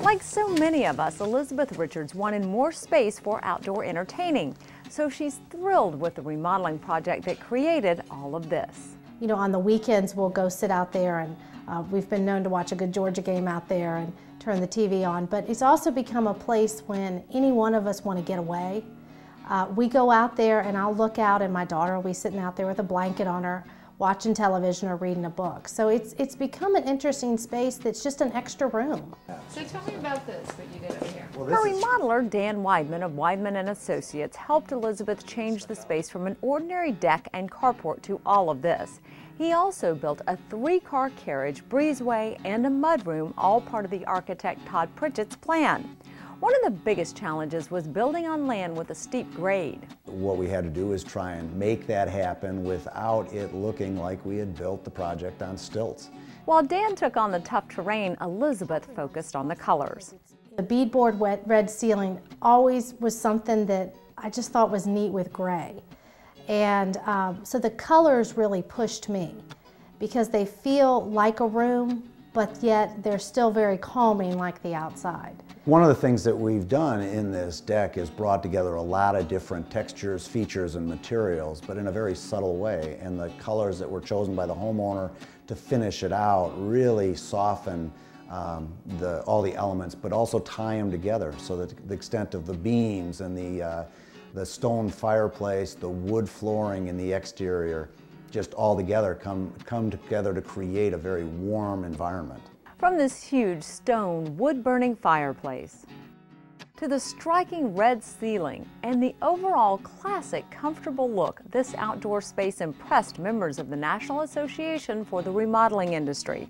Like so many of us, Elizabeth Richards wanted more space for outdoor entertaining, so she's thrilled with the remodeling project that created all of this. You know, on the weekends we'll go sit out there, and we've been known to watch a good Georgia game out there and turn the TV on, but it's also become a place when any one of us want to get away. We go out there and I'll look out and my daughter will be sitting out there with a blanket on her, watching television or reading a book. So it's become an interesting space that's just an extra room. So tell me about this, what you did over here. Her remodeler, Dan Weidman of Weidman & Associates, helped Elizabeth change the space from an ordinary deck and carport to all of this. He also built a 3-car carriage, breezeway, and a mudroom, all part of the architect Todd Pritchett's plan. One of the biggest challenges was building on land with a steep grade. What we had to do is try and make that happen without it looking like we had built the project on stilts. While Dan took on the tough terrain, Elizabeth focused on the colors. The beadboard red ceiling always was something that I just thought was neat with gray. And so the colors really pushed me because they feel like a room, but yet they're still very calming like the outside. One of the things that we've done in this deck is brought together a lot of different textures, features, and materials, but in a very subtle way. And the colors that were chosen by the homeowner to finish it out really soften all the elements, but also tie them together so that the extent of the beams and the stone fireplace, the wood flooring in the exterior, just all together come together to create a very warm environment. From this huge stone wood-burning fireplace to the striking red ceiling and the overall classic comfortable look, this outdoor space impressed members of the National Association for the Remodeling Industry.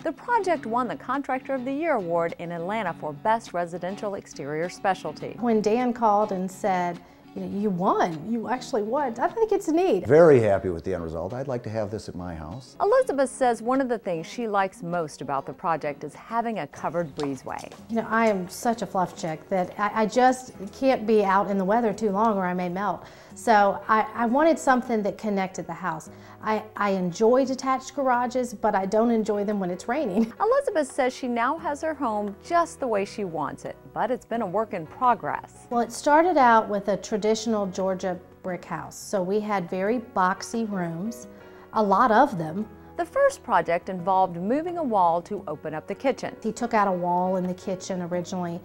The project won the Contractor of the Year award in Atlanta for Best Residential Exterior Specialty. When Dan called and said, you know, you won, you actually won, I think it's neat. Very happy with the end result. I'd like to have this at my house. Elizabeth says one of the things she likes most about the project is having a covered breezeway. You know, I am such a fluff chick that I just can't be out in the weather too long or I may melt. So I wanted something that connected the house. I enjoy detached garages, but I don't enjoy them when it's raining. Elizabeth says she now has her home just the way she wants it, but it's been a work in progress. Well, it started out with a traditional Georgia brick house. So we had very boxy rooms, a lot of them. The first project involved moving a wall to open up the kitchen. He took out a wall in the kitchen originally.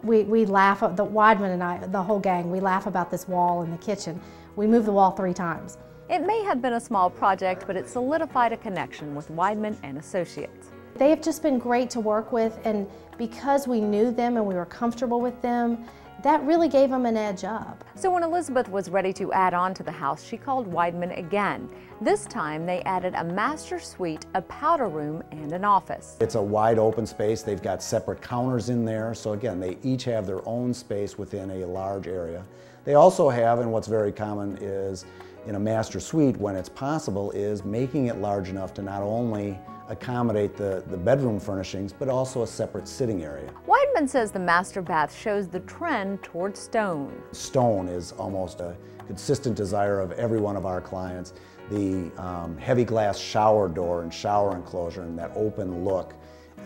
We laugh, the Weidman and I, the whole gang, we laugh about this wall in the kitchen. We moved the wall 3 times. It may have been a small project, but it solidified a connection with Weidman & Associates. They have just been great to work with, and because we knew them and we were comfortable with them, that really gave them an edge up. So when Elizabeth was ready to add on to the house, she called Weidman again. This time they added a master suite, a powder room, and an office. It's a wide open space. They've got separate counters in there. So again, they each have their own space within a large area. They also have, and what's very common is in a master suite, when it's possible, is making it large enough to not only accommodate the bedroom furnishings, but also a separate sitting area. Weidman says the master bath shows the trend toward stone. Stone is almost a consistent desire of every one of our clients. The heavy glass shower door and shower enclosure and that open look,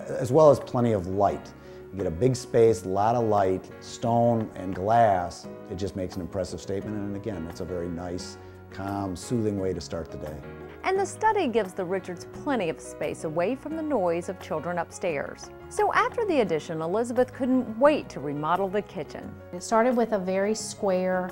as well as plenty of light. You get a big space, a lot of light, stone and glass. It just makes an impressive statement, and again, it's a very nice, calm, soothing way to start the day. And the study gives the Richards plenty of space away from the noise of children upstairs. So after the addition, Elizabeth couldn't wait to remodel the kitchen. It started with a very square,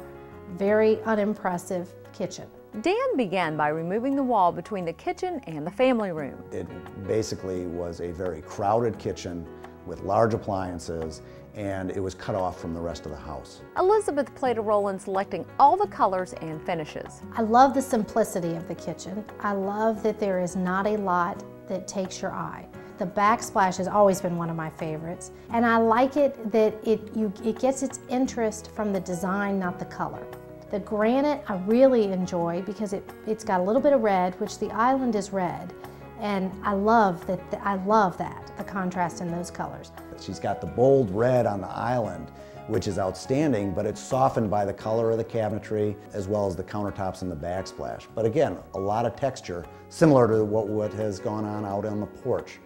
very unimpressive kitchen. Dan began by removing the wall between the kitchen and the family room. It basically was a very crowded kitchen with large appliances, and it was cut off from the rest of the house. Elizabeth played a role in selecting all the colors and finishes. I love the simplicity of the kitchen. I love that there is not a lot that takes your eye. The backsplash has always been one of my favorites, and I like it that it gets its interest from the design, not the color. The granite I really enjoy because it's got a little bit of red, which the island is red, and I love that, the contrast in those colors. She's got the bold red on the island, which is outstanding, but it's softened by the color of the cabinetry as well as the countertops and the backsplash. But again, a lot of texture, similar to what has gone on out on the porch.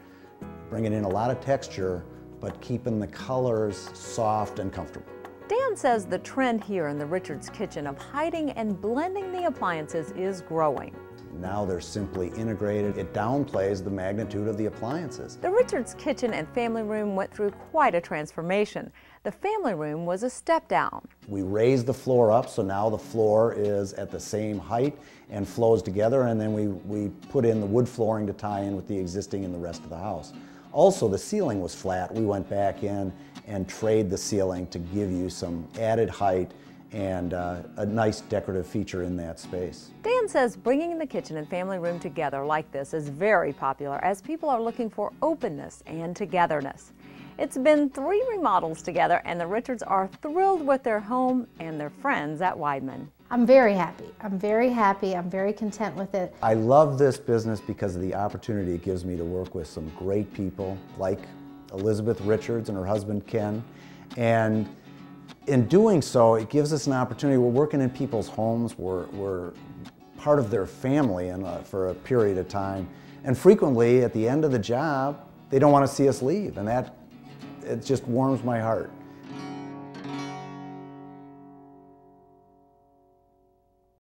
Bringing in a lot of texture, but keeping the colors soft and comfortable. Dan says the trend here in the Richards kitchen of hiding and blending the appliances is growing. Now they're simply integrated. It downplays the magnitude of the appliances. The Richards kitchen and family room went through quite a transformation. The family room was a step down. We raised the floor up, so now the floor is at the same height and flows together, and then we put in the wood flooring to tie in with the existing in the rest of the house. Also, the ceiling was flat. We went back in and trade the ceiling to give you some added height and a nice decorative feature in that space. Dan says bringing the kitchen and family room together like this is very popular as people are looking for openness and togetherness. It's been 3 remodels together and the Richards are thrilled with their home and their friends at Weidman. I'm very happy. I'm very happy. I'm very content with it. I love this business because of the opportunity it gives me to work with some great people like Elizabeth Richards and her husband Ken. And in doing so, it gives us an opportunity. We're working in people's homes. We're part of their family for a period of time. And frequently, at the end of the job, they don't want to see us leave. And it just warms my heart.